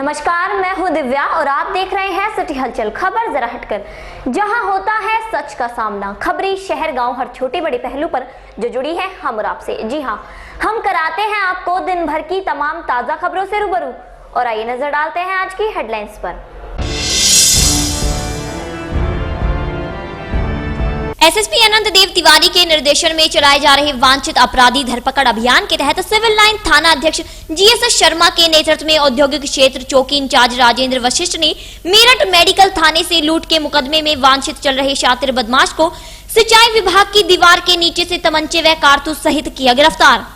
नमस्कार, मैं हूं दिव्या और आप देख रहे हैं सिटी हलचल। खबर जरा हटकर, जहां होता है सच का सामना। खबरी शहर गांव हर छोटे बड़े पहलू पर जो जुड़ी है हम और आपसे। जी हां, हम कराते हैं आपको दिन भर की तमाम ताजा खबरों से रूबरू। और आइए नजर डालते हैं आज की हेडलाइंस पर। एसएसपी अनंत देव तिवारी के निर्देशन में चलाए जा रहे वांछित अपराधी धरपकड़ अभियान के तहत सिविल लाइन थाना अध्यक्ष जीएस शर्मा के नेतृत्व में औद्योगिक क्षेत्र चौकी इंचार्ज राजेंद्र वशिष्ठ ने मेरठ मेडिकल थाने से लूट के मुकदमे में वांछित चल रहे शातिर बदमाश को सिंचाई विभाग की दीवार के नीचे से तमंचे व कारतूस सहित किया गिरफ्तार।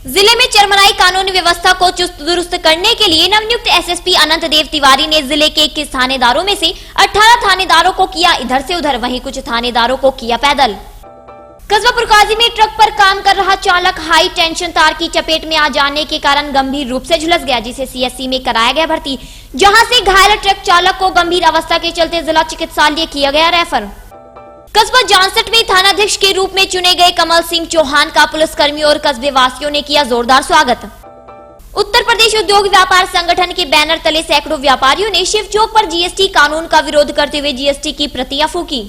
जिले में चरमराई कानूनी व्यवस्था को चुस्त दुरुस्त करने के लिए नवनियुक्त एसएसपी अनंत देव तिवारी ने जिले के 21 थानेदारों में से 18 थानेदारों को किया इधर से उधर, वहीं कुछ थानेदारों को किया पैदल। कस्बा पुरकाजी में ट्रक पर काम कर रहा चालक हाई टेंशन तार की चपेट में आ जाने के कारण गंभीर रूप से झुलस गया, जिसे सीएससी में कराया गया भर्ती, जहाँ से घायल ट्रक चालक को गंभीर अवस्था के चलते जिला चिकित्सालय किया गया रेफर। कस्बा जानसठ में थानाध्यक्ष के रूप में चुने गए कमल सिंह चौहान का पुलिसकर्मियों और कस्बे वासियों ने किया जोरदार स्वागत। उत्तर प्रदेश उद्योग व्यापार संगठन के बैनर तले सैकड़ों व्यापारियों ने शिव चौक पर जीएसटी कानून का विरोध करते हुए जीएसटी की प्रतियां फूंकी।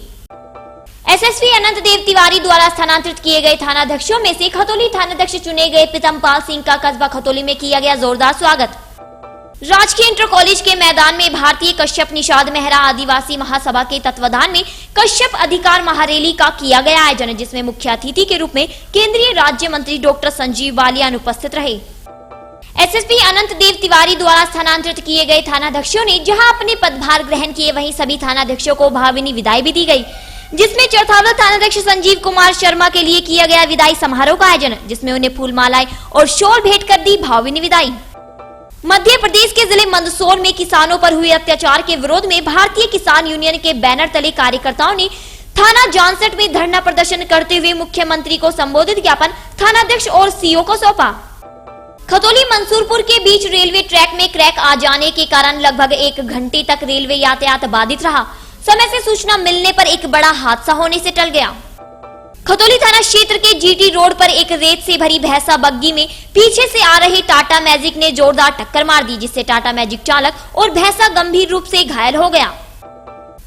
एसएसपी अनंत देव तिवारी द्वारा स्थानांतरित किए गए थानाध्यक्षों में से खतौली थानाध्यक्ष चुने गए प्रीतमपाल सिंह का कस्बा खतौली में किया गया जोरदार स्वागत। राजकीय इंटर कॉलेज के मैदान में भारतीय कश्यप निषाद मेहरा आदिवासी महासभा के तत्वाधान में कश्यप अधिकार महारैली का किया गया आयोजन, जिसमें मुख्य अतिथि के रूप में केंद्रीय राज्य मंत्री डॉक्टर संजीव बालिया अनुपस्थित रहे। एसएसपी अनंत देव तिवारी द्वारा स्थानांतरित किए गए थानाध्यक्षों ने जहां अपने पदभार ग्रहण किए, वहीं सभी थानाध्यक्षों को भावभीनी विदाई भी दी गई, जिसमें चौथावल थानाध्यक्ष संजीव कुमार शर्मा के लिए किया गया विदाई समारोह का आयोजन, जिसमें उन्हें फूल मालाएं और शॉल भेंट कर दी भावभीनी विदाई। मध्य प्रदेश के जिले मंदसौर में किसानों पर हुए अत्याचार के विरोध में भारतीय किसान यूनियन के बैनर तले कार्यकर्ताओं ने थाना जानसठ में धरना प्रदर्शन करते हुए मुख्यमंत्री को संबोधित ज्ञापन थानाध्यक्ष और सीओ को सौंपा। खतौली मंसूरपुर के बीच रेलवे ट्रैक में क्रैक आ जाने के कारण लगभग 1 घंटे तक रेलवे यातायात बाधित रहा। समय से सूचना मिलने पर एक बड़ा हादसा होने से टल गया। खतौली थाना क्षेत्र के जीटी रोड पर एक रेत से भरी भैंसा बग्गी में पीछे से आ रही टाटा मैजिक ने जोरदार टक्कर मार दी, जिससे टाटा मैजिक चालक और भैंसा गंभीर रूप से घायल हो गया।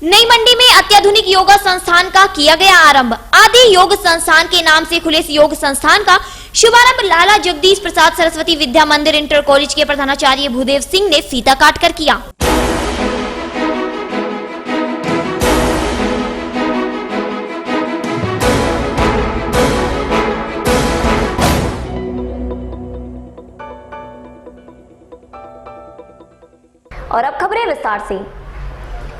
नई मंडी में अत्याधुनिक योगा संस्थान का किया गया आरंभ। आदि योग संस्थान के नाम से खुले इस योग संस्थान का शुभारंभ लाला जगदीश प्रसाद सरस्वती विद्या मंदिर इंटर कॉलेज के प्रधानाचार्य भूदेव सिंह ने फीता काटकर किया। और अब खबरें विस्तार से।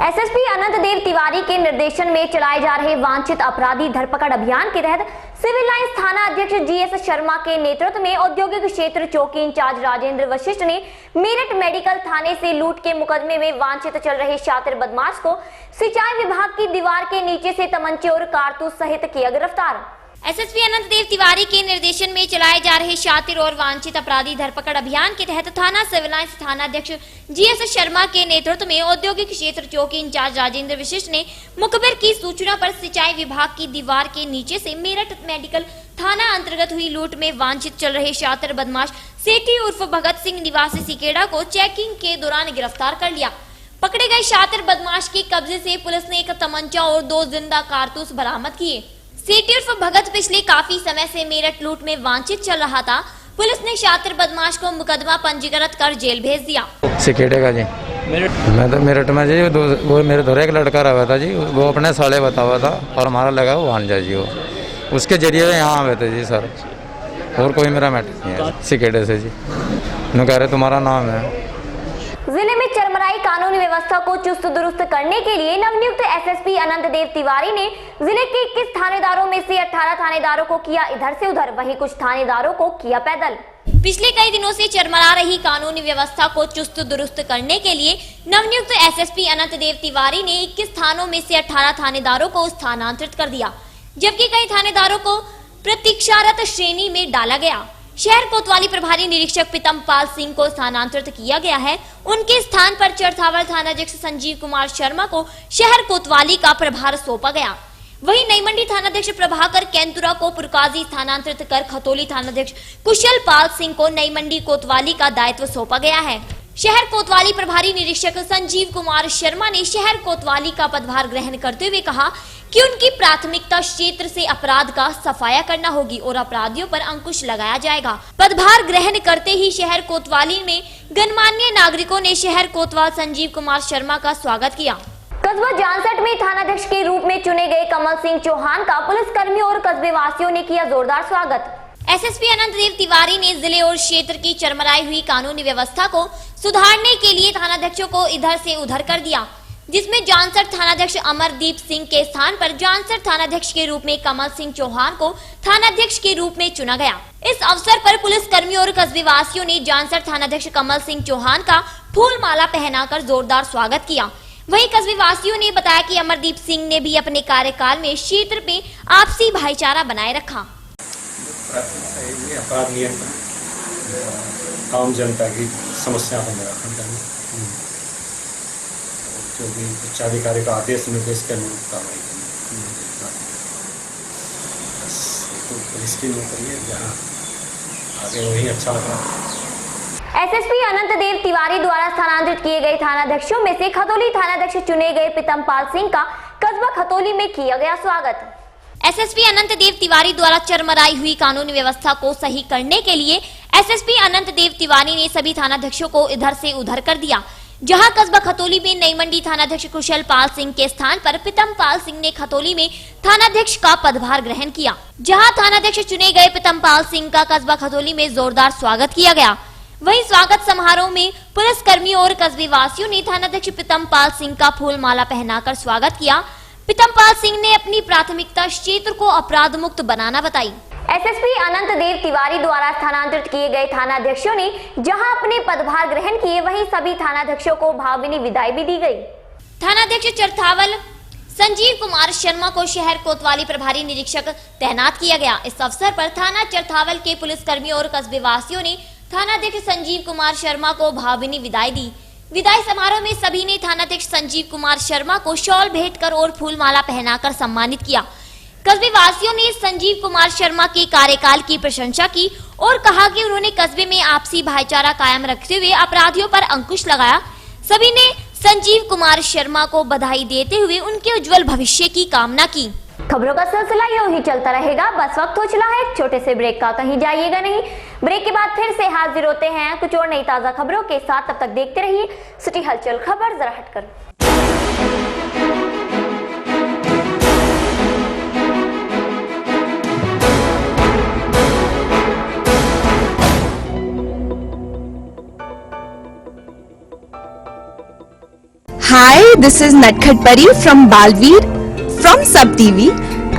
एसएसपी अनंत देव तिवारी के निर्देशन में चलाए जा रहे वांछित अपराधी धरपकड़ अभियान के तहत सिविल लाइंस थाना अध्यक्ष जीएस शर्मा के नेतृत्व में औद्योगिक क्षेत्र चौकी इंचार्ज राजेंद्र वशिष्ठ ने मेरठ मेडिकल थाने से लूट के मुकदमे में वांछित चल रहे शातिर बदमाश को सिंचाई विभाग की दीवार के नीचे से तमंचे और कारतूस सहित किया गिरफ्तार। एसएसपी अनंत देव तिवारी के निर्देशन में चलाए जा रहे शातिर और वांछित अपराधी धरपकड़ अभियान के तहत थाना सिविल लाइंस थाना अध्यक्ष जीएस शर्मा के नेतृत्व में औद्योगिक क्षेत्र चौकी इंचार्ज राजेंद्र वशिष्ठ ने मुखबिर की सूचना पर सिंचाई विभाग की दीवार के नीचे से मेरठ मेडिकल थाना अंतर्गत हुई लूट में वांछित चल रहे शातिर बदमाश सेठी उर्फ भगत सिंह निवासी सिकेड़ा को चेकिंग के दौरान गिरफ्तार कर लिया। पकड़े गए शातिर बदमाश के कब्जे से पुलिस ने एक तमंचा और 2 जिंदा कारतूस बरामद किए। सेठी उर्फ भगत पिछले काफी समय से मेरठ लूट में वांछित चल रहा था। पुलिस ने शातिर बदमाश को मुकदमा पंजीकृत कर जेल भेज दिया। सिकेड़े का जी मैं तो मेरठ में जी वो मेरे धोरे एक लड़का रहा था जी, वो अपने साले बता हुआ था और हमारा लगा वो भांजा जी, वो उसके जरिए यहाँ आए थे जी सर, और कोई मेरा मैटर नहीं है। सिकेड़े से जी मैं कह रहे तुम्हारा नाम है। जिले में चरमराई कानूनी व्यवस्था को चुस्त दुरुस्त करने के लिए नवनियुक्त एसएसपी अनंत देव तिवारी ने जिले के 21 थानेदारों में से 18 थानेदारों को किया इधर से उधर, वहीं कुछ थानेदारों को किया पैदल। पिछले कई दिनों से चरमरा रही कानूनी व्यवस्था को चुस्त दुरुस्त करने के लिए नवनियुक्त एसएसपी अनंत देव तिवारी ने 21 थानों में से 18 थानेदारों को स्थानांतरित कर दिया, जबकि कई थानेदारों को प्रतीक्षारत श्रेणी में डाला गया। शहर कोतवाली प्रभारी निरीक्षक प्रीतमपाल सिंह को स्थानांतरित किया गया है। उनके स्थान पर चरथावल थानाध्यक्ष संजीव कुमार शर्मा को शहर कोतवाली का प्रभार सौंपा गया। वहीं नई मंडी थानाध्यक्ष प्रभाकर केंतुरा को पुरकाजी स्थानांतरित कर खतौली थानाध्यक्ष कुशल पाल सिंह को नई मंडी कोतवाली का दायित्व सौंपा गया है। शहर कोतवाली प्रभारी निरीक्षक संजीव कुमार शर्मा ने शहर कोतवाली का पदभार ग्रहण करते हुए कहा कि उनकी प्राथमिकता क्षेत्र से अपराध का सफाया करना होगी और अपराधियों पर अंकुश लगाया जाएगा। पदभार ग्रहण करते ही शहर कोतवाली में गणमान्य नागरिकों ने शहर कोतवाल संजीव कुमार शर्मा का स्वागत किया। कस्बा जानसठ में थानाध्यक्ष के रूप में चुने गए कमल सिंह चौहान का पुलिसकर्मियों और कस्बे वासियों ने किया जोरदार स्वागत। एसएसपी अनंत देव तिवारी ने जिले और क्षेत्र की चरमराई हुई कानूनी व्यवस्था को सुधारने के लिए थानाध्यक्षों को इधर से उधर कर दिया, जिसमें जानसठ थानाध्यक्ष अमरदीप सिंह के स्थान पर जानसठ थानाध्यक्ष के रूप में कमल सिंह चौहान को थानाध्यक्ष के रूप में चुना गया। इस अवसर पर पुलिसकर्मियों और कस्बे वासियों ने जानसठ थानाध्यक्ष कमल सिंह चौहान का फूल माला पहनाकर जोरदार स्वागत किया। वहीं कस्बे वासियों ने बताया कि अमरदीप सिंह ने भी अपने कार्यकाल में क्षेत्र में आपसी भाईचारा बनाए रखा। अपराध नियंत्रण आम जनता की समस्या को निराकरण करना, जो भी उच्चाधिकारी का आदेश निर्देश के अनुरूप कार्रवाई करना, तो पुलिस की नौकरी है, जहाँ आगे वही अच्छा लगा। एसएसपी अनंत देव तिवारी द्वारा स्थानांतरित किए गए थानाध्यक्षों में से खतौली थानाध्यक्ष चुने गए प्रीतमपाल सिंह का कस्बा खतौली में किया गया स्वागत। एसएसपी अनंत देव तिवारी द्वारा चरमराई हुई कानूनी व्यवस्था को सही करने के लिए एसएसपी अनंत देव तिवारी ने सभी थानाध्यक्षों को इधर से उधर कर दिया। जहां कस्बा खतौली में नई मंडी थानाध्यक्ष कुशल पाल सिंह के स्थान पर प्रीतमपाल सिंह ने खतौली में थानाध्यक्ष का पदभार ग्रहण किया। जहां थानाध्यक्ष चुने गए प्रीतमपाल सिंह का कस्बा खतौली में जोरदार स्वागत किया गया। वहीं स्वागत समारोह में पुलिसकर्मियों और कस्बे वासियों ने थानाध्यक्ष प्रीतमपाल सिंह का फूल माला पहनाकर स्वागत किया। प्रीतमपाल सिंह ने अपनी प्राथमिकता क्षेत्र को अपराध मुक्त बनाना बताई। एसएसपी अनंत देव तिवारी द्वारा स्थानांतरित किए गए थानाध्यक्षों ने जहां अपने पदभार ग्रहण किए, वहीं सभी थानाध्यक्षों को भावभीनी विदाई भी दी गई। थानाध्यक्ष चरथावल संजीव कुमार शर्मा को शहर कोतवाली प्रभारी निरीक्षक तैनात किया गया। इस अवसर पर थाना चरथावल के पुलिसकर्मियों और कस्बे वासियों ने थानाध्यक्ष संजीव कुमार शर्मा को भावभीनी विदाई दी। विदाई समारोह में सभी ने थानाध्यक्ष संजीव कुमार शर्मा को शॉल भेंटकर और फूल माला पहनाकर सम्मानित किया। कस्बे वासियों ने संजीव कुमार शर्मा के कार्यकाल की प्रशंसा की और कहा कि उन्होंने कस्बे में आपसी भाईचारा कायम रखते हुए अपराधियों पर अंकुश लगाया। सभी ने संजीव कुमार शर्मा को बधाई देते हुए उनके उज्जवल भविष्य की कामना की। खबरों का सिलसिला यूं ही चलता रहेगा, बस वक्त हो चला है एक छोटे से ब्रेक का, कहीं जाइएगा नहीं। ब्रेक के बाद फिर से हाजिर होते हैं कुछ और नई ताजा खबरों के साथ। तब तक देखते रहिए सिटी हलचल। खबर जरा हटकर। Hi, this is Natkhat Pari from Balveer from Sub TV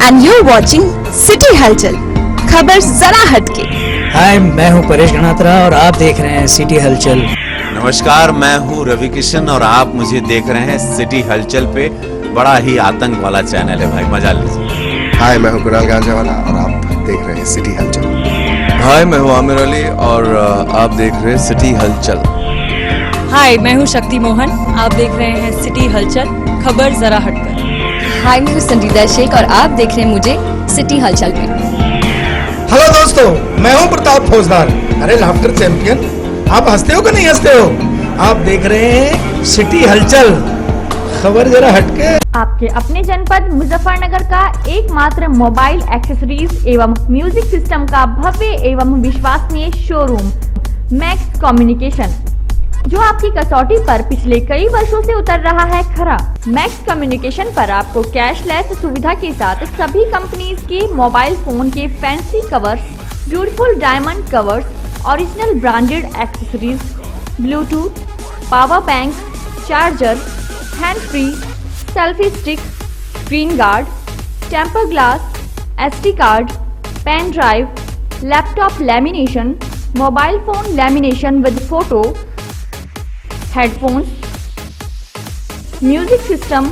and you're watching City हलचल। खबर जरा हटके। हाय, मैं हूँ परेश गणात्रा और आप देख रहे हैं सिटी हलचल। नमस्कार, मैं हूँ रवि किशन और आप मुझे देख रहे हैं सिटी हलचल पे। बड़ा ही आतंक वाला चैनल है भाई, मजा लीजिए। हाय, मैं हूँ कुणाल गांजावाला और आप देख रहे हैं सिटी हलचल। हाय, मैं हूँ आमिर अली और आप देख रहे हैं सिटी हलचल। हाय, मैं हूँ शक्ति मोहन, आप देख रहे हैं सिटी हलचल। खबर जरा हटकर। हाय, मैं हूँ संजीदा शेख और आप देख रहे हैं मुझे सिटी हलचल में। हेलो दोस्तों, मैं हूं प्रताप फौजदार। अरे लाफ्टर चैंपियन, आप हंसते हो कि नहीं हंसते हो? आप देख रहे हैं सिटी हलचल। खबर जरा हटके। आपके अपने जनपद मुजफ्फरनगर का एकमात्र मोबाइल एक्सेसरीज एवं म्यूजिक सिस्टम का भव्य एवं विश्वसनीय शोरूम मैक्स कम्युनिकेशन, जो आपकी कसौटी पर पिछले कई वर्षों से उतर रहा है खरा। मैक्स कम्युनिकेशन पर आपको कैशलेस सुविधा के साथ सभी कंपनीज के मोबाइल फोन के fancy covers, beautiful diamond covers, original branded accessories, Bluetooth, power bank, charger, hand free, selfie stick, screen guard, temper glass, SD card, pen drive, laptop lamination, mobile phone lamination with photo, headphones, music system,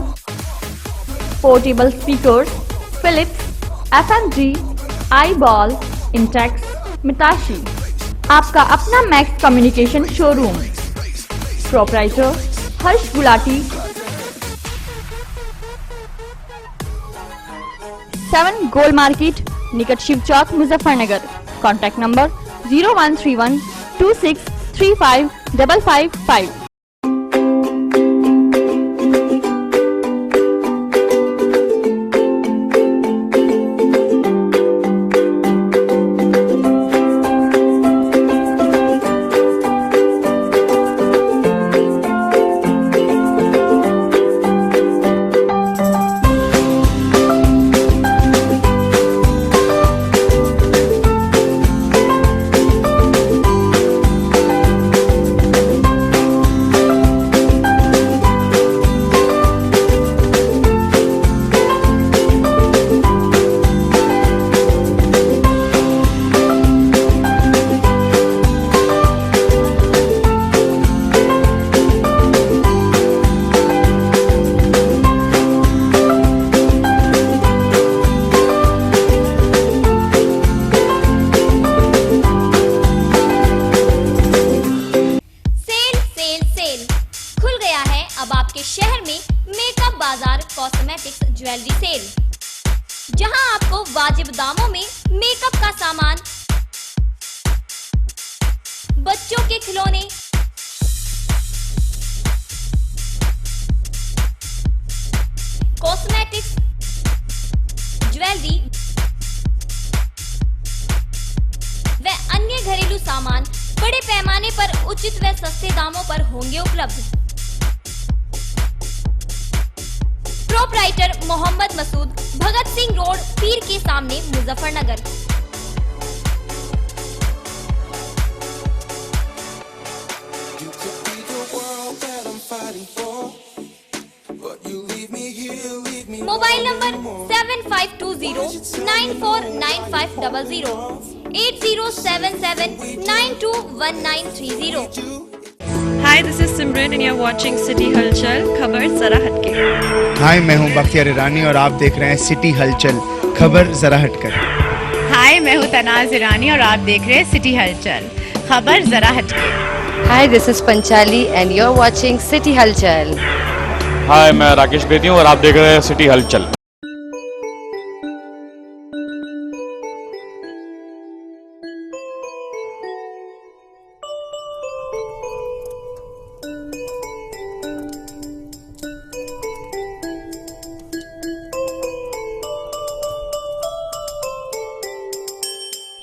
portable speakers, Philips, FMG, iBall, Intex, Mitashi. आपका अपना Max Communication showroom. Proprietor Harsh Gulati, 7 Gol Market, निकट Shiv Chowk, Muzaffarnagar. Contact number 0131 2635 555। शहर में makeup बाजार cosmetics jewellery cell, जहां आपको वाजिब दामों में मेकअप का सामान, बच्चों के खिलौने, कॉस्मेटिक्स, ज्वेलरी व अन्य घरेलू सामान बड़े पैमाने पर उचित व सस्ते दामों पर होंगे उपलब्ध। प्रोपराइटर मोहम्मद मसूद, भगत सिंह रोड, पीर के सामने, Muzaffarnagar. Mobile number 7520949500 8077921930। Hi, this is Simran and you're watching City Halchal, खबर जरा हटके। हाय, मैं हूं बख्तियार ईरानी और आप देख रहे हैं सिटी हलचल, खबर जरा हटकर। हाय, मैं हूं तनाज ईरानी और आप देख रहे हैं सिटी हलचल, खबर जरा हटके। Hi, this is Panchali and you are watching City Halchal. Hi, मैं राकेश बेदी हूं और आप देख रहे हैं सिटी हलचल।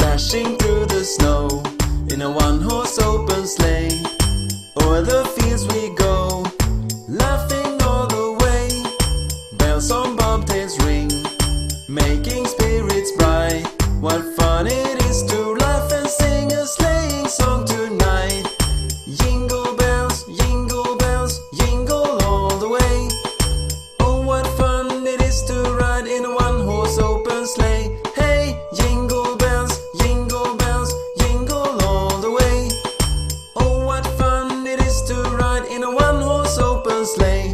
Dashing through the snow in a one-horse open sleigh, o'er the fields we go, laughing all the way. Bells on bobtails ring, making spirits bright. What fun it is to laugh and sing a sleighing song tonight. Jingle bells, jingle all the way. Oh, what fun it is to ride in a one-horse open sleigh. Hey, jingle bells, jingle all the way. Oh, what fun it is to ride in a one-horse open sleigh.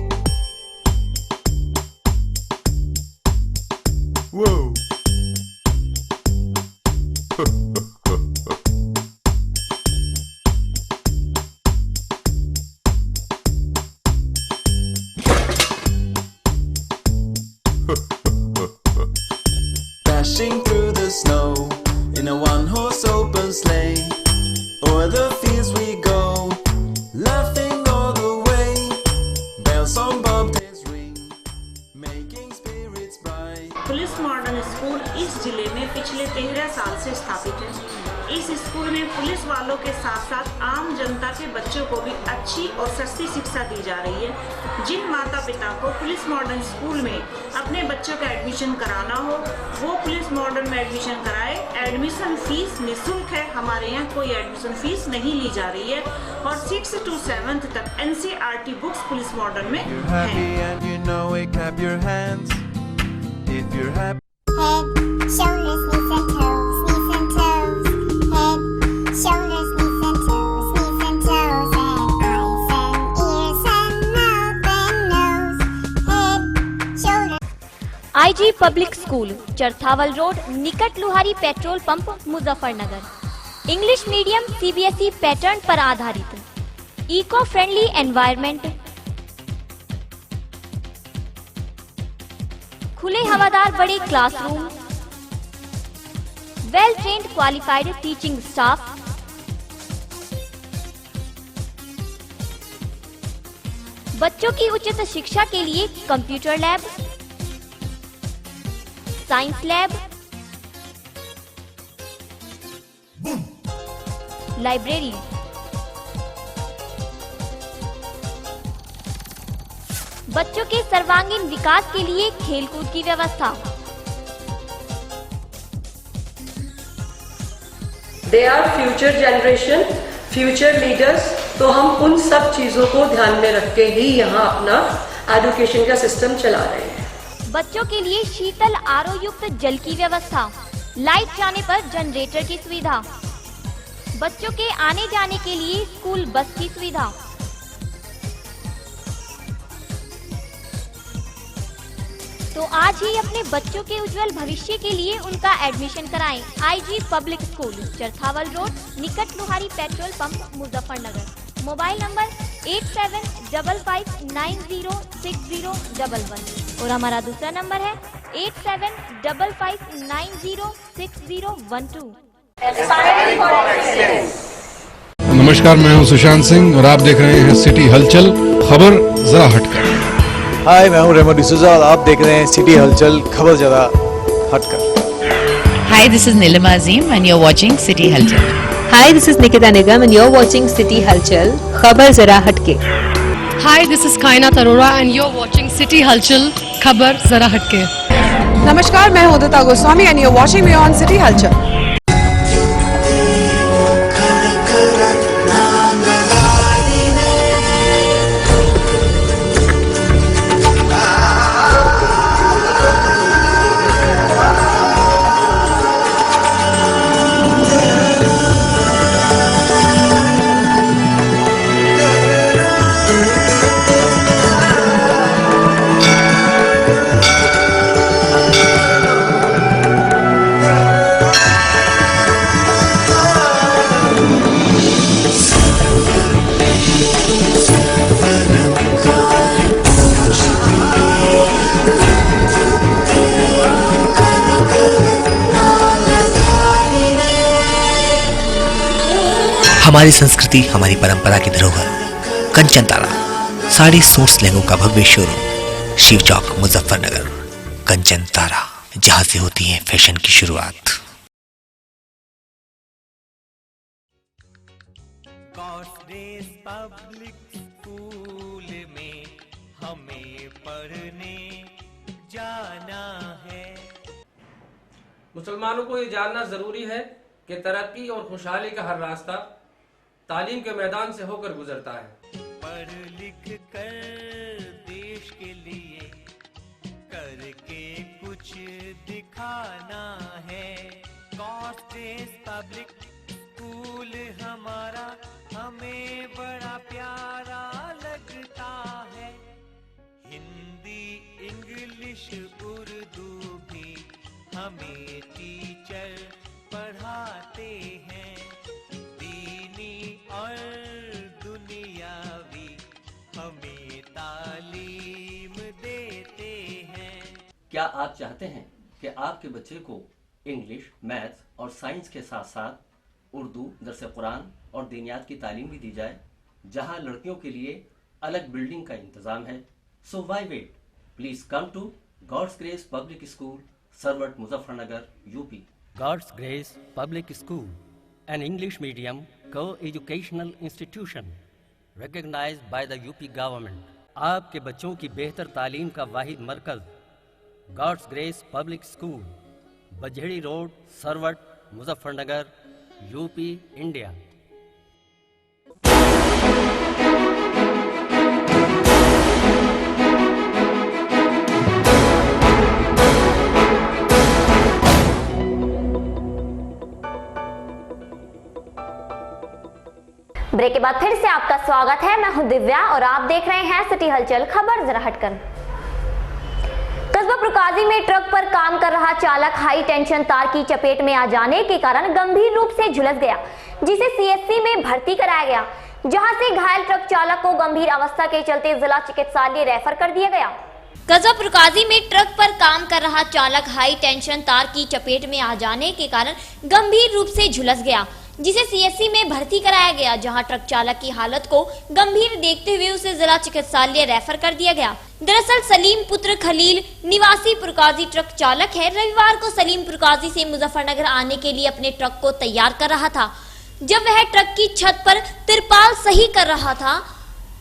Whoa. Dashing through the snow in a one-horse open sleigh, o'er the fields we go, laughing all the way. Bells on bobtails ring, making spirits bright. Police modern school इस जिले में पिछले 13 साल से स्थापित है। इस school में पुलिस वालों के साथ साथ आम जनता के बच्चों को भी अच्छी और सस्ती शिक्षा दी जा रही है। जिन माता पिता को पुलिस मॉडर्न स्कूल में अपने बच्चों का एडमिशन कराना हो, वो पुलिस मॉडर्न में एडमिशन कराए। एडमिशन फीस निःशुल्क है, हमारे यहाँ कोई एडमिशन फीस नहीं ली जा रही है और 6 to 7th तक NCERT बुक्स पुलिस मॉडर्न में है। Head, shoulders, knees and toes, knees and toes. Head, shoulders, knees and toes, knees and toes. And eyes and ears and mouth and nose. Head, shoulders. IG Public School, Charthawal Road, निकट Luhari petrol pump, Muzaffarnagar. English medium CBSE pattern पर आधारित, eco friendly environment, खुले हवादार बड़े classroom, well trained qualified teaching staff, बच्चों की उच्च शिक्षा के लिए computer lab, science lab, library, बच्चों के सर्वांगीण विकास के लिए खेलकूद की व्यवस्था। They are future generation, future leaders, तो हम उन सब चीजों को ध्यान में रख के ही यहाँ अपना एजुकेशन का सिस्टम चला रहे हैं। बच्चों के लिए शीतल आरओ युक्त जल की व्यवस्था, लाइट जाने पर जनरेटर की सुविधा, बच्चों के आने जाने के लिए स्कूल बस की सुविधा। तो आज ही अपने बच्चों के उज्जवल भविष्य के लिए उनका एडमिशन कराएं। IG Public School, Charthawal Road, निकट Lohari petrol pump, Muzaffarnagar. Mobile number 8755906011 और हमारा दूसरा नंबर है 8755906012। नमस्कार, मैं हूं सुशांत सिंह और आप देख रहे हैं सिटी हलचल, खबर जरा हटकर। हाय, मैं हूं रेमो डिसूजा और आप देख रहे हैं सिटी हलचल, खबर जरा हटकर। Hi, this is Nilima Azim and you're watching City Halchal. Hi, this is Nikita Nigam and you're watching City Halchal. खबर जरा हटके. Hi, this is Kainat Arora and you're watching City Halchal. खबर जरा हटके. नमस्कार, मैं हूं उदिता Goswami and you're watching me on City Halchal. हमारी संस्कृति, हमारी परंपरा की धरोहर कंचन तारा साड़ी सूट्स लहंगों का भव्य शोरूम, शिव चौक, मुजफ्फरनगर। कंचन तारा, जहां से होती है फैशन की शुरुआत। पब्लिक स्कूल में हमें पढ़ने जाना है। मुसलमानों को ये जानना जरूरी है कि तरक्की और खुशहाली का हर रास्ता तालीम के मैदान से होकर गुजरता है। पढ़ लिख कर देश के लिए करके कुछ दिखाना है। कॉस्टेज पब्लिक स्कूल हमारा हमें बड़ा प्यारा लगता है। हिंदी, इंग्लिश, उर्दू भी हमें टीचर पढ़ाते हैं। दीनी और दुनियावी हमें तालीम देते हैं। क्या आप चाहते हैं कि आपके बच्चे को इंग्लिश, मैथ्स और साइंस के साथ साथ उर्दू, दरस कुरान और दीनियात की तालीम भी दी जाए, जहां लड़कियों के लिए अलग बिल्डिंग का इंतजाम है? So why wait, please come to God's Grace Public School, Sarwat, Muzaffarnagar, UP. God's Grace Public School, an English medium co-educational institution recognized by the UP government. आपके बच्चों की बेहतर तालीम का वाहिद मरकज God's Grace Public School, Bajri road, Sarwat, Muzaffarnagar, UP, India. Break के बाद फिर से आपका स्वागत है। मैं हूं दिव्या और आप देख रहे हैं सिटी हलचल, खबर जरा हटकर। कस्बा प्रकाजी में ट्रक पर काम कर रहा चालक हाई टेंशन तार की चपेट में आ जाने के कारण गंभीर रूप से झुलस गया, जिसे सीएचसी में भर्ती कराया गया, जहां से घायल ट्रक चालक को गंभीर अवस्था के चलते जिला चिकित्सालय रेफर कर दिया गया। कस्बा प्रकाजी में ट्रक पर काम कर रहा चालक हाई टेंशन तार की चपेट में आ जाने के कारण गंभीर रूप से झुलस गया, जिसे सीएससी में भर्ती कराया गया, जहां ट्रक चालक की हालत को गंभीर देखते हुए उसे जिला चिकित्सालय रेफर कर दिया गया। दरअसल सलीम पुत्र खलील निवासी पुरकाजी ट्रक चालक है। रविवार को सलीम पुरकाजी से मुजफ्फरनगर आने के लिए अपने ट्रक को तैयार कर रहा था। जब वह ट्रक की छत पर तिरपाल सही कर रहा था,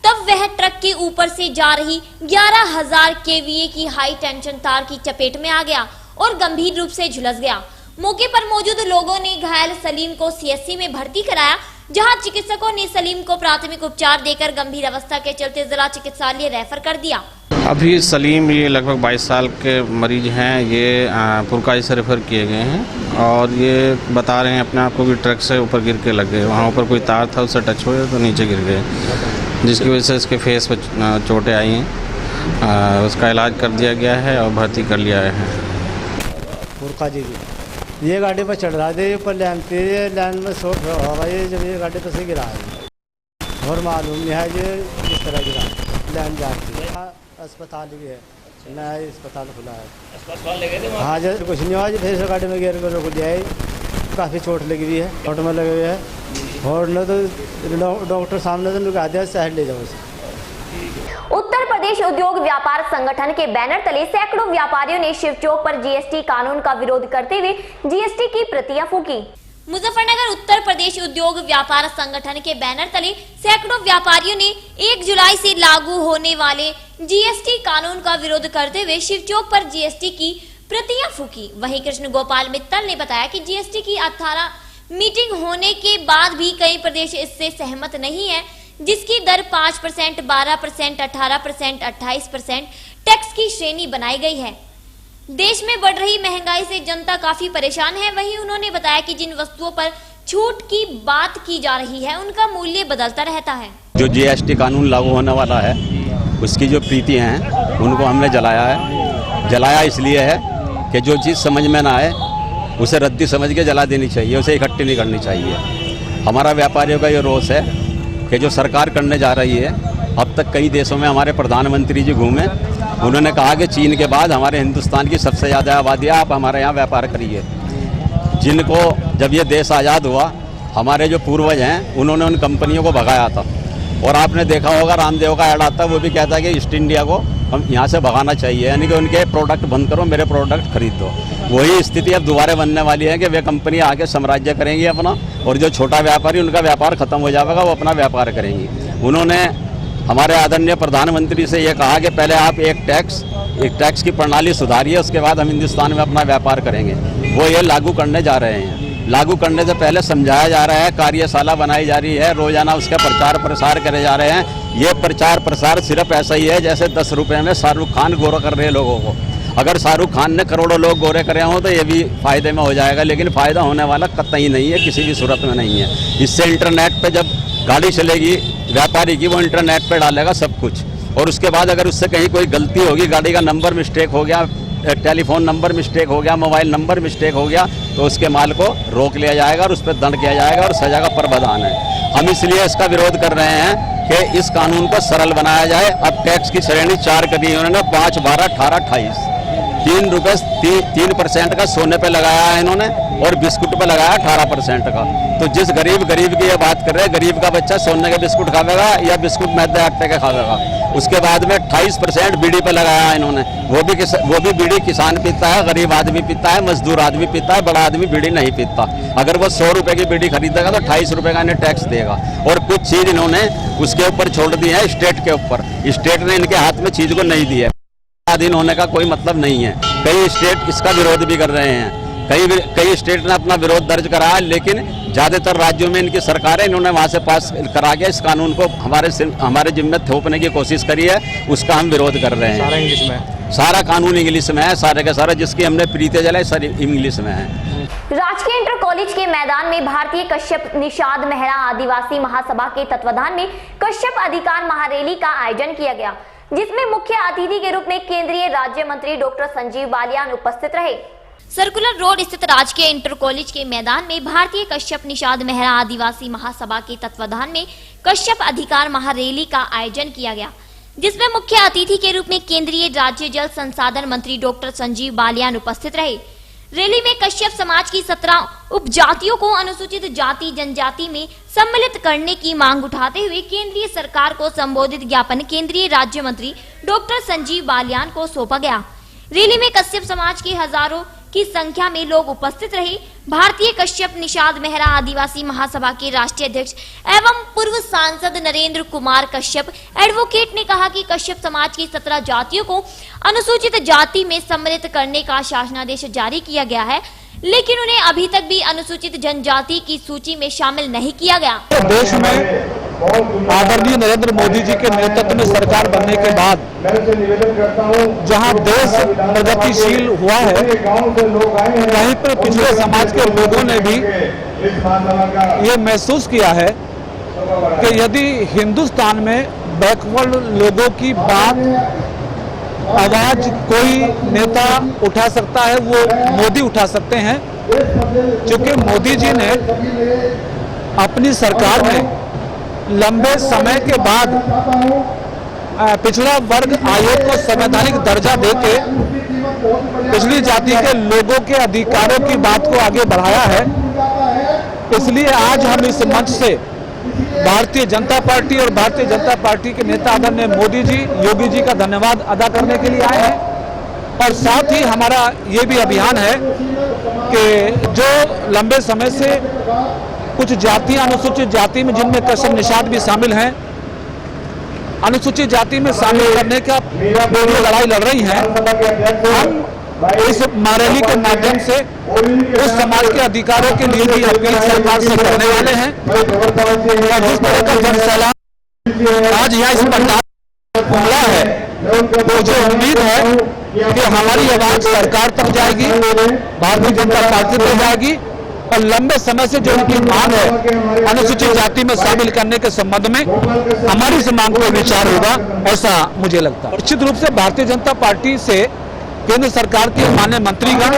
तब वह ट्रक के ऊपर से जा रही 11,000 केवीए की हाई टेंशन तार की चपेट में आ गया और गंभीर रूप से झुलस गया। मौके पर मौजूद लोगों ने घायल सलीम को सीएससी में भर्ती कराया, जहां चिकित्सकों ने सलीम को प्राथमिक उपचार देकर गंभीर अवस्था के चलते जिला चिकित्सालय रेफर कर दिया। अभी सलीम ये लगभग 22 साल के मरीज हैं, ये पुरकाजी से रेफर किए गए हैं और ये बता रहे हैं अपने आप को कि ट्रक से ऊपर गिर के लग गए। वहाँ ऊपर कोई तार था, उससे टच हुए तो नीचे गिर गए, जिसकी वजह से इसके फेस पर चोटें आई हैं। उसका इलाज कर दिया गया है और भर्ती कर लिया है। पुरकाजी की ये गाड़ी पर चढ़ रहा था, ऊपर लाइन में शॉर्ट होगा ये, जब ये गाड़ी पर से गिरा है और मालूम नहीं है ये किस तरह गिरा, लाइन जाती है। अस्पताल भी है, नया अस्पताल खुला है। अस्पताल ले गए थे? हाँ जी, कुछ नहीं हुआ जी, फिर से गाड़ी में गिर कर रोक दिया है। काफ़ी चोट लगी हुई है, चोट में लगे हुए है और न तो डॉक्टर सामने से लगा दिया, साइड ले जाओ। उत्तर प्रदेश उद्योग व्यापार संगठन के बैनर तले सैकड़ों व्यापारियों ने शिव चौक पर जीएसटी कानून का विरोध करते हुए जीएसटी की प्रतियां फूंकी। मुजफ्फरनगर उत्तर प्रदेश उद्योग व्यापार संगठन के बैनर तले सैकड़ों व्यापारियों ने 1 जुलाई से लागू होने वाले जीएसटी कानून का विरोध करते हुए शिव चौक पर जीएसटी की प्रतियां फूंकी। वहीं कृष्ण गोपाल मित्तल ने बताया कि जीएसटी की 18 मीटिंग होने के बाद भी कई प्रदेश इससे सहमत नहीं है, जिसकी दर 5%, 12%, 18%, 28% टैक्स की श्रेणी बनाई गई है। देश में बढ़ रही महंगाई से जनता काफी परेशान है। वहीं उन्होंने बताया कि जिन वस्तुओं पर छूट की बात की जा रही है, उनका मूल्य बदलता रहता है। जो जीएसटी कानून लागू होने वाला है, उसकी जो प्रीति हैं, उनको हमने जलाया है। जलाया इसलिए है कि जो चीज़ समझ में ना आए उसे रद्दी समझ के जला देनी चाहिए, उसे इकट्ठी नहीं करनी चाहिए। हमारा व्यापारियों का ये रोष है कि जो सरकार करने जा रही है, अब तक कई देशों में हमारे प्रधानमंत्री जी घूमे, उन्होंने कहा कि चीन के बाद हमारे हिंदुस्तान की सबसे ज़्यादा आबादी है, आप हमारे यहाँ व्यापार करिए। जिनको जब ये देश आज़ाद हुआ, हमारे जो पूर्वज हैं, उन्होंने उन कंपनियों को भगाया था। और आपने देखा होगा रामदेव का ऐड आता, वो भी कहता है कि ईस्ट इंडिया को हम यहाँ से भगाना चाहिए, यानी कि उनके प्रोडक्ट बंद करो, मेरे प्रोडक्ट खरीद दो। वही स्थिति अब दोबारा बनने वाली है कि वे कंपनी आके साम्राज्य करेंगी अपना, और जो छोटा व्यापारी, उनका व्यापार खत्म हो जाएगा, वो अपना व्यापार करेंगी। उन्होंने हमारे आदरणीय प्रधानमंत्री से ये कहा कि पहले आप एक टैक्स की प्रणाली सुधारिए, उसके बाद हम हिंदुस्तान में अपना व्यापार करेंगे। वो ये लागू करने जा रहे हैं। लागू करने से पहले समझाया जा रहा है, कार्यशाला बनाई जा रही है, रोजाना उसका प्रचार प्रसार करे जा रहे हैं। ये प्रचार प्रसार सिर्फ ऐसा ही है जैसे 10 रुपये में शाहरुख खान गोरा कर रहे हैं लोगों को। अगर शाहरुख खान ने करोड़ों लोग गोरे करे हों तो ये भी फायदे में हो जाएगा, लेकिन फ़ायदा होने वाला कतई नहीं है, किसी भी सूरत में नहीं है। इससे इंटरनेट पे जब गाड़ी चलेगी व्यापारी की, वो इंटरनेट पे डालेगा सब कुछ, और उसके बाद अगर उससे कहीं कोई गलती होगी, गाड़ी का नंबर मिस्टेक हो गया, टेलीफोन नंबर मिस्टेक हो गया, मोबाइल नंबर मिस्टेक हो गया, तो उसके माल को रोक लिया जाएगा और उस पर दंड किया जाएगा और सजा का प्रावधान है। हम इसलिए इसका विरोध कर रहे हैं कि इस कानून को सरल बनाया जाए। अब टैक्स की श्रेणी 4 कर दी है उन्होंने, 5, 12, 18, 28। 3% का सोने पे लगाया है इन्होंने और बिस्कुट पे लगाया 18% का। तो जिस गरीब की ये बात कर रहे हैं, गरीब का बच्चा सोने के बिस्कुट खावेगा या बिस्कुट मैदे आटे के खावेगा। उसके बाद में 28% बीड़ी पे लगाया है इन्होंने, वो भी बीड़ी किसान पीता है, गरीब आदमी पीता है, मजदूर आदमी पीता है, बड़ा आदमी बीड़ी नहीं पीता। अगर वो 100 रुपये की बीड़ी खरीदेगा तो 28 रुपये का इन्हें टैक्स देगा। और कुछ चीज़ इन्होंने उसके ऊपर छोड़ दी है स्टेट के ऊपर, स्टेट ने इनके हाथ में चीज़ को नहीं दी है। स्वाधीन होने का कोई मतलब नहीं है। कई स्टेट इसका विरोध भी कर रहे हैं, कई स्टेट ने अपना विरोध दर्ज कराया, लेकिन ज़्यादातर राज्यों में इनकी सरकारें, इन्होंने वहाँ से पास करा के इस कानून को हमारे जिम्मे थोपने की कोशिश करी है, उसका हम विरोध कर रहे हैं। सारा इंग्लिश में, सारा कानून इंग्लिश में है, सारे का सारा जिसकी हमने प्रीति जलाई सारी इंग्लिश में है। राजकीय इंटर कॉलेज के मैदान में भारतीय कश्यप निषाद मेहरा आदिवासी महासभा के तत्वाधान में कश्यप अधिकार महारैली का आयोजन किया गया, जिसमें मुख्य अतिथि के रूप में केंद्रीय राज्य मंत्री डॉक्टर संजीव बालियान उपस्थित रहे। सर्कुलर रोड स्थित राजकीय इंटर कॉलेज के मैदान में भारतीय कश्यप निषाद मेहरा आदिवासी महासभा के तत्वाधान में कश्यप अधिकार महारैली का आयोजन किया गया, जिसमें मुख्य अतिथि के रूप में केंद्रीय राज्य जल संसाधन मंत्री डॉक्टर संजीव बालियान उपस्थित रहे। रैली में कश्यप समाज की 17 उपजातियों को अनुसूचित जाति जनजाति में सम्मिलित करने की मांग उठाते हुए केंद्रीय सरकार को संबोधित ज्ञापन केंद्रीय राज्य मंत्री डॉक्टर संजीव बालियान को सौंपा गया। रैली में कश्यप समाज के हजारों की संख्या में लोग उपस्थित रहे। भारतीय कश्यप निषाद मेहरा आदिवासी महासभा के राष्ट्रीय अध्यक्ष एवं पूर्व सांसद नरेंद्र कुमार कश्यप एडवोकेट ने कहा कि कश्यप समाज की 17 जातियों को अनुसूचित जाति में सम्मिलित करने का शासनादेश जारी किया गया है, लेकिन उन्हें अभी तक भी अनुसूचित जनजाति की सूची में शामिल नहीं किया गया। देश में आदरणीय नरेंद्र मोदी जी के नेतृत्व में सरकार बनने के बाद जहां देश प्रगतिशील हुआ है, वहीं पर पिछड़े समाज के लोगों ने भी ये महसूस किया है कि यदि हिंदुस्तान में बैकवर्ड लोगों की बात आवाज कोई नेता उठा सकता है, वो मोदी उठा सकते हैं। क्योंकि मोदी जी ने अपनी सरकार में लंबे समय के बाद पिछड़ा वर्ग आयोग को संवैधानिक दर्जा देके पिछड़ी जाति के लोगों के अधिकारों की बात को आगे बढ़ाया है। इसलिए आज हम इस मंच से भारतीय जनता पार्टी और भारतीय जनता पार्टी के नेता आदरणीय मोदी जी, योगी जी का धन्यवाद अदा करने के लिए आए हैं। और साथ ही हमारा ये भी अभियान है कि जो लंबे समय से कुछ जातियां अनुसूचित जाति में, जिनमें कश्यप निषाद भी शामिल हैं, अनुसूचित जाति में शामिल करने का लड़ाई लड़ रही हैं, हम इस रैली के माध्यम से उस समाज के अधिकारों के लिए भी अपील सरकार से करने वाले हैं। और जिस तरह का जन सैलाब आज यहाँ इस पंडाल उमड़ा है, तो जो उम्मीद है कि हमारी आवाज सरकार तक जाएगी, भारतीय जनता पार्टी तक जाएगी और लंबे समय से जो उनकी मांग है अनुसूचित जाति में शामिल करने के संबंध में हमारी इस मांग पर विचार होगा, ऐसा मुझे लगता है। निश्चित रूप से भारतीय जनता पार्टी से केंद्र सरकार के माननीय मंत्रीगण,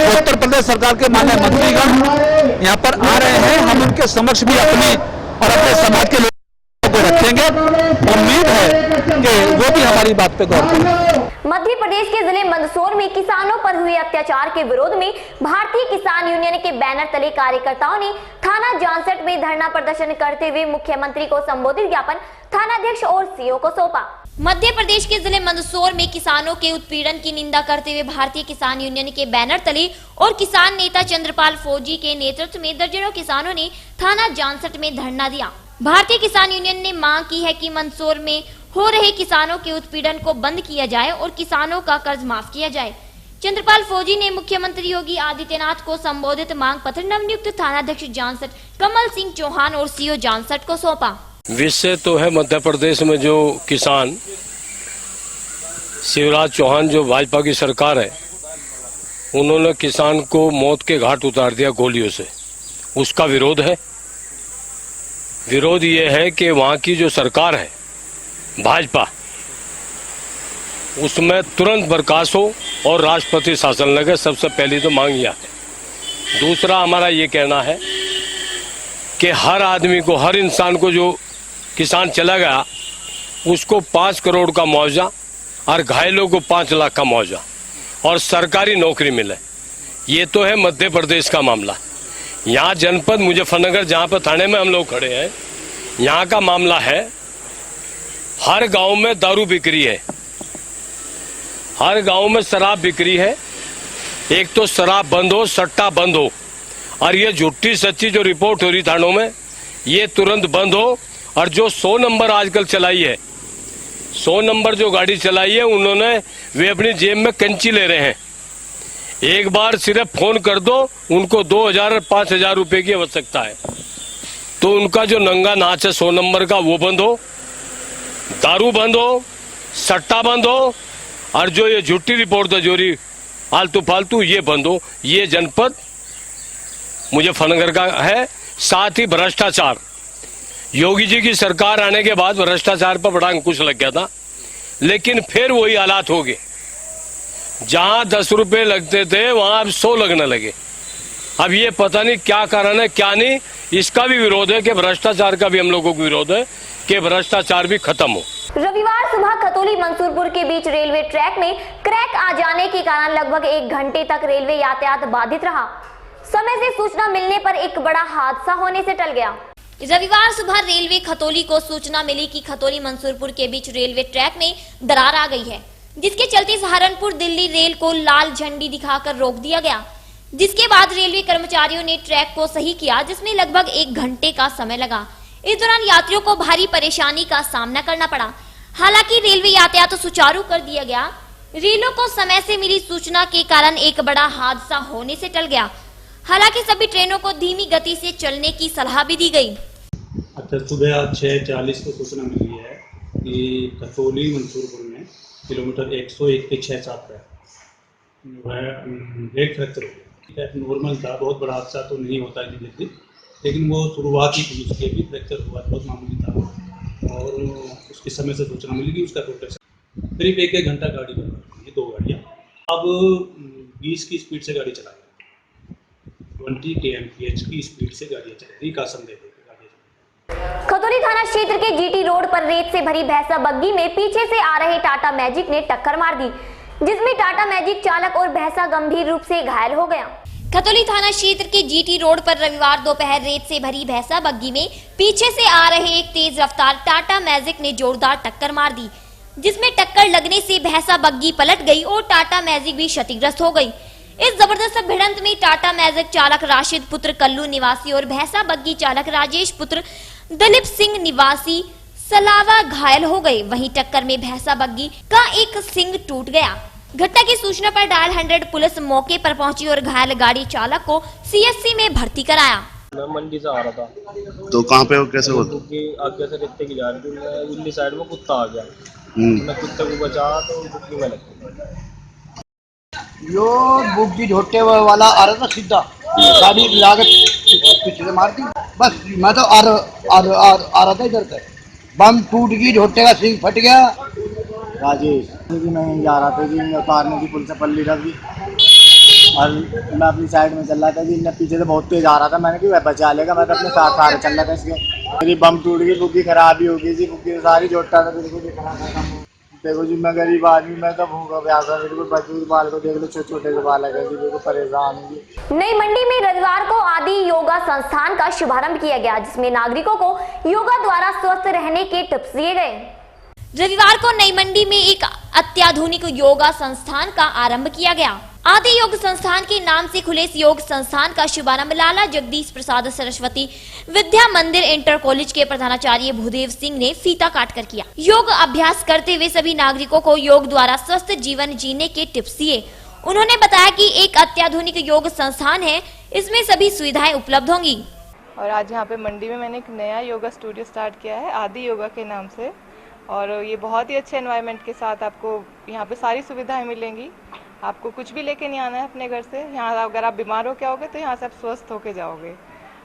उत्तर प्रदेश सरकार के माननीय मंत्रीगण यहाँ पर आ रहे हैं। हम उनके समक्ष भी अपनी और अपने समाज के लोगों को रखेंगे। उम्मीद है कि वो भी हमारी बात पे गौर करेंगे। मध्य प्रदेश के जिले मंदसौर में किसानों पर हुए अत्याचार के विरोध में भारतीय किसान यूनियन के बैनर तले कार्यकर्ताओं ने थाना जानसठ में धरना प्रदर्शन करते हुए मुख्यमंत्री को संबोधित ज्ञापन थानाध्यक्ष और सीओ को सौंपा। मध्य प्रदेश के जिले मंदसौर में किसानों के उत्पीड़न की निंदा करते हुए भारतीय किसान यूनियन के बैनर तले और किसान नेता चंद्रपाल फौजी के नेतृत्व में दर्जनों किसानों ने थाना जानसठ में धरना दिया। भारतीय किसान यूनियन ने मांग की है कि मंदसौर में हो रहे किसानों के उत्पीड़न को बंद किया जाए और किसानों का कर्ज माफ किया जाए। चंद्रपाल फौजी ने मुख्यमंत्री योगी आदित्यनाथ को संबोधित मांग पत्र नवनियुक्त थानाध्यक्ष जानसठ कमल सिंह चौहान और सीओ जानसठ को सौंपा। विषय तो है मध्य प्रदेश में जो किसान शिवराज चौहान, जो भाजपा की सरकार है, उन्होंने किसान को मौत के घाट उतार दिया गोलियों से। उसका विरोध है। विरोध ये है कि वहाँ की जो सरकार है भाजपा, उसमें तुरंत बर्खास्त हो और राष्ट्रपति शासन लगे। सबसे पहली तो मांग यह है। दूसरा हमारा ये कहना है कि हर आदमी को, हर इंसान को, जो किसान चला गया उसको 5 करोड़ का मुआवजा और घायलों को 5 लाख का मुआवजा और सरकारी नौकरी मिले। ये तो है मध्य प्रदेश का मामला। यहाँ जनपद मुजफ्फरनगर, जहाँ पर थाने में हम लोग खड़े हैं, यहाँ का मामला है हर गांव में दारू बिक्री है, हर गांव में शराब बिक्री है। एक तो शराब बंद हो, सट्टा बंद हो, और ये झूठी सच्ची जो रिपोर्ट हो रही थानों में, ये तुरंत बंद हो। और जो 100 नंबर आजकल चलाई है, 100 नंबर जो गाड़ी चलाई है, उन्होंने वे अपनी जेब में कंची ले रहे हैं। एक बार सिर्फ फोन कर दो, उनको 2000 और 5000 रुपए की आवश्यकता है। तो उनका जो नंगा नाच है 100 नंबर का, वो बंद हो, दारू बंद हो, सट्टा बंद हो, और जो ये झूठी रिपोर्ट दजोरी आलतू फालतू, ये बंद हो। ये जनपद मुजफ्फरनगर का है। साथ ही भ्रष्टाचार, योगी जी की सरकार आने के बाद भ्रष्टाचार पर बड़ा अंकुश लग गया था, लेकिन फिर वही हालात हो गए। जहां 10 रुपए लगते थे वहां अब 100 लगने लगे। अब ये पता नहीं क्या कारण है, क्या नहीं। इसका भी विरोध है कि भ्रष्टाचार का भी हम लोगों को विरोध है कि भ्रष्टाचार भी खत्म हो। रविवार सुबह खतौली मंसूरपुर के बीच रेलवे ट्रैक में क्रैक आ जाने के कारण लगभग 1 घंटे तक रेलवे यातायात बाधित रहा। समय से सूचना मिलने पर एक बड़ा हादसा होने से टल गया। रविवार सुबह रेलवे खतौली को सूचना मिली कि खतौली मंसूरपुर के बीच रेलवे ट्रैक में दरार आ गई है, जिसके चलते सहारनपुर दिल्ली रेल को लाल झंडी दिखाकर रोक दिया गया। जिसके बाद रेलवे कर्मचारियों ने ट्रैक को सही किया, जिसमें लगभग 1 घंटे का समय लगा। इस दौरान यात्रियों को भारी परेशानी का सामना करना पड़ा। हालांकि रेलवे यातायात सुचारू कर दिया गया। रेलों को समय से मिली सूचना के कारण एक बड़ा हादसा होने से टल गया। हालांकि सभी ट्रेनों को धीमी गति से चलने की सलाह भी दी गई। अच्छा, सुबह 6:40 को सूचना मिली है कि खतौली मंसूरपुर में किलोमीटर 101 के 6-7 पर ब्रेक फ्रैक्चर हो गया। नॉर्मल था, बहुत बड़ा हादसा तो नहीं होता है जल्दी, लेकिन वो शुरुआती थी, उसके भी फ्रैक्चर हुआ, बहुत मामूली था। और उसके समय से सूचना मिली कि उसका प्रोटेक्शन करीब 1 घंटा गाड़ी बन रही है, 2 गाड़ियाँ। अब 20 की स्पीड से गाड़ी चला रही है, 20 kmph की स्पीड से गाड़ियाँ चल रही का संदेह। खतौली थाना क्षेत्र के जीटी रोड पर रेत से भरी भैंसा बग्गी में पीछे से आ रहे टाटा मैजिक ने टक्कर मार दी, जिसमें टाटा मैजिक चालक और भैंसा गंभीर रूप से घायल हो गया। खतौली थाना क्षेत्र के जीटी रोड पर रविवार दोपहर रेत से भरी भैंसा बग्गी में पीछे से आ रहे एक तेज रफ्तार टाटा मैजिक ने जोरदार टक्कर मार दी, जिसमें टक्कर लगने से भैंसा बग्गी पलट गई और टाटा मैजिक भी क्षतिग्रस्त हो गई। इस जबरदस्त भिड़ंत में टाटा मैजिक चालक राशिद पुत्र कल्लू निवासी और भैंसा बग्गी चालक राजेश पुत्र दलीप सिंह निवासी सलावा घायल हो गए। वहीं टक्कर में भैंसा बग्गी का एक सिंग टूट गया। घटना की सूचना पर डायल 100 पुलिस मौके पर पहुंची और घायल गाड़ी चालक को सीएचसी में भर्ती कराया। मैं मंडी से आ रहा था, तो कहाँ पे हो, कैसे हो? आगे से रेते की जा रही थी, मैं उल्ली साइड में कुत्ता आ गया, मैं कुत्ते को बचाया तो बुक्की में लग गया। यो बुग्गी झोटे वाला आ रहा था, सीधा गाड़ी लागत पीछे से मार दी। बस मैं तो आ रहा था इधर से, बम टूट गई, झोटे का सिंग फट गया। राजेश मैं यहीं जा रहा था जी, उतारने की पुल से पल्ली रख दी और मैं अपनी साइड में चल रहा था जी, मैं पीछे से बहुत तेज आ रहा था। मैंने कि बचा लेगा, मैं तो अपने साथ आ चल रहा था इसके। मेरी बम टूट गई, बुग्गी खराब ही हो गई जी, बुग्गी सारी झोटा था बिल्कुल दिखा था। देखो जी, मैं गरीब आदमी, मैं तो भूखा प्यासा, बिल्कुल बच्चों के बाल को देख लो, छोटे छोटे से बाल है जी, बिल्कुल परेशान हूँ। नई मंडी में रविवार को आदि योगा संस्थान का शुभारंभ किया गया, जिसमें नागरिकों को योगा द्वारा स्वस्थ रहने के टिप्स दिए गए। रविवार को नई मंडी में एक अत्याधुनिक योगा संस्थान का आरंभ किया गया। आदि योग संस्थान के नाम से खुले इस योग संस्थान का शुभारंभ लाला जगदीश प्रसाद सरस्वती विद्या मंदिर इंटर कॉलेज के प्रधानाचार्य भूदेव सिंह ने फीता काट कर किया। योग अभ्यास करते हुए सभी नागरिकों को योग द्वारा स्वस्थ जीवन जीने के टिप्स दिए। उन्होंने बताया कि एक अत्याधुनिक योग संस्थान है, इसमें सभी सुविधाएं उपलब्ध होंगी। और आज यहाँ पे मंडी में मैंने एक नया योगा स्टूडियो स्टार्ट किया है आदि योगा के नाम से, और ये बहुत ही अच्छे एनवायरनमेंट के साथ आपको यहाँ पे सारी सुविधाएं मिलेंगी। आपको कुछ भी लेके नहीं आना है अपने घर से। यहाँ अगर आप बीमार हो क्या होगे तो यहाँ से आप स्वस्थ होके जाओगे।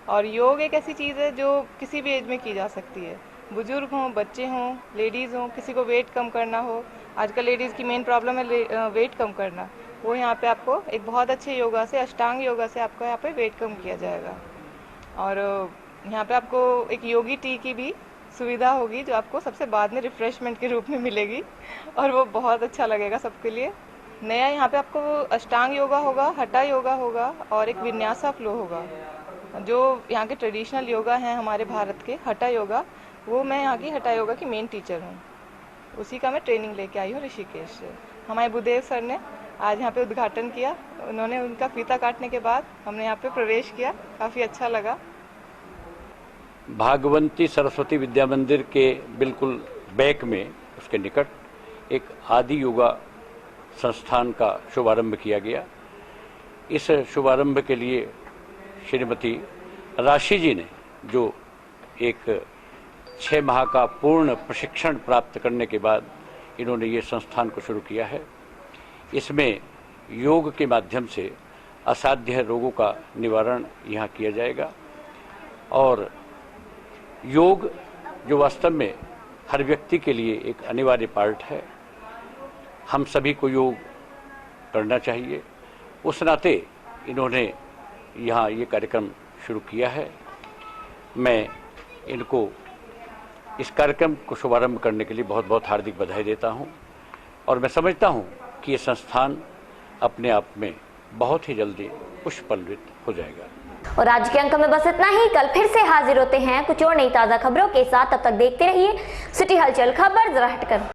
और योग एक ऐसी चीज़ है जो किसी भी एज में की जा सकती है, बुजुर्ग हों, बच्चे हों, लेडीज़ हों, किसी को वेट कम करना हो। आजकल लेडीज़ की मेन प्रॉब्लम है वेट कम करना, वो यहाँ पे आपको एक बहुत अच्छे योगा से, अष्टांग योगा से आपको यहाँ पे वेट कम किया जाएगा। और यहाँ पे आपको एक योगी टी की भी सुविधा होगी, जो आपको सबसे बाद में रिफ्रेशमेंट के रूप में मिलेगी, और वो बहुत अच्छा लगेगा सबके लिए। नया यहाँ पे आपको अष्टांग योगा होगा, हटा योगा होगा और एक विन्यासा फ्लो होगा। जो यहाँ के ट्रेडिशनल योगा हैं हमारे भारत के, हटा योगा, वो मैं यहाँ की हटा योगा की मेन टीचर हूँ, उसी का मैं ट्रेनिंग लेके आई हूँ ऋषिकेश से। हमारे भूदेव सर ने आज यहाँ पे उद्घाटन किया, उन्होंने उनका फीता काटने के बाद हमने यहाँ पे प्रवेश किया, काफ़ी अच्छा लगा। भागवंती सरस्वती विद्या मंदिर के बिल्कुल बैक में, उसके निकट एक आदि योगा संस्थान का शुभारंभ किया गया। इस शुभारंभ के लिए श्रीमती राशि जी ने, जो एक 6 माह का पूर्ण प्रशिक्षण प्राप्त करने के बाद इन्होंने ये संस्थान को शुरू किया है। इसमें योग के माध्यम से असाध्य रोगों का निवारण यहाँ किया जाएगा, और योग जो वास्तव में हर व्यक्ति के लिए एक अनिवार्य पार्ट है, हम सभी को योग करना चाहिए। उस नाते इन्होंने यहाँ ये कार्यक्रम शुरू किया है। मैं इनको इस कार्यक्रम को शुभारंभ करने के लिए बहुत बहुत हार्दिक बधाई देता हूं और मैं समझता हूं कि ये संस्थान अपने आप में बहुत ही जल्दी पुष्पल्वित हो जाएगा। और आज के अंक में बस इतना ही। कल फिर से हाजिर होते हैं कुछ और नई ताजा खबरों के साथ। तब तक देखते रहिए सिटी हलचल, खबर जरा हटकर।